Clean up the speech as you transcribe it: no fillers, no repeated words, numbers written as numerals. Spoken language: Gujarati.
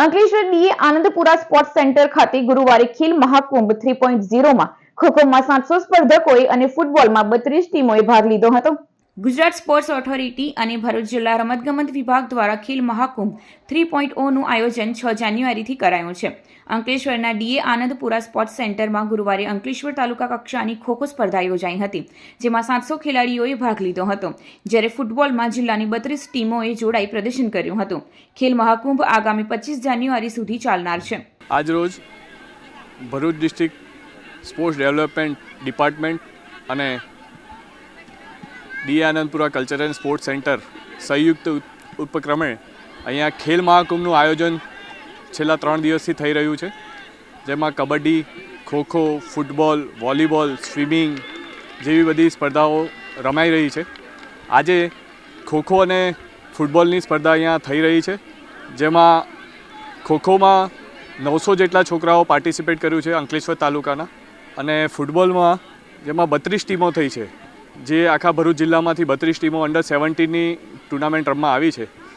અંકલેશ્વર ડીએ આનંદપુરા સ્પોર્ટ્સ સેન્ટર ખાતે ગુરુવારે ખેલ મહાકુંભ 3.0માં ખોખોમાં 700 સ્પર્ધકોએ અને ફૂટબોલમાં 32 ટીમોએ ભાગ લીધો હતો. ગુજરાત સ્પોર્ટ્સ ઓથોરિટી અને ભરૂચ જિલ્લા રમતગમત વિભાગ દ્વારા ખેલ મહાકુંભ 3.0નું આયોજન 6 જાન્યુઆરીથી કરાયું છે. અંકલેશ્વરના ડીએ આનંદપુરા સ્પોર્ટ્સ સેન્ટરમાં ગુરુવારે અંકલેશ્વર તાલુકા કક્ષાની ખોખો સ્પર્ધા યોજાઈ હતી, જેમાં 700 ખેલાડીઓએ ભાગ લીધો હતો, જ્યારે ફૂટબોલમાં જિલ્લાની 32 ટીમોએ જોડાઈ પ્રદર્શન કર્યું હતું. ખેલ મહાકુંભ આગામી 25 જાન્યુઆરી સુધી ચાલનાર છે. આજરોજ Bharuch district sports development department અને DA Anandpura culture and sports centre સંયુક્ત ઉપક્રમે અહીંયા ખેલ મહાકુંભનું આયોજન છેલ્લા 3 દિવસથી થઈ રહ્યું છે, જેમાં kabaddi, kho kho, football, volleyball, swimming જેવી બધી સ્પર્ધાઓ રમાઈ રહી છે. આજે ખોખો અને ફૂટબોલની સ્પર્ધા અહીંયા થઈ રહી છે, જેમાં ખોખોમાં 900 જેટલા છોકરાઓ પાર્ટિસિપેટ કર્યું છે અંકલેશ્વર તાલુકાના, અને ફૂટબોલમાં જેમાં 32 ટીમો થઈ છે, જે આખા ભરૂચ જિલ્લામાંથી 32 ટીમો અંડર 17ની ટુર્નામેન્ટ રમવા આવી છે.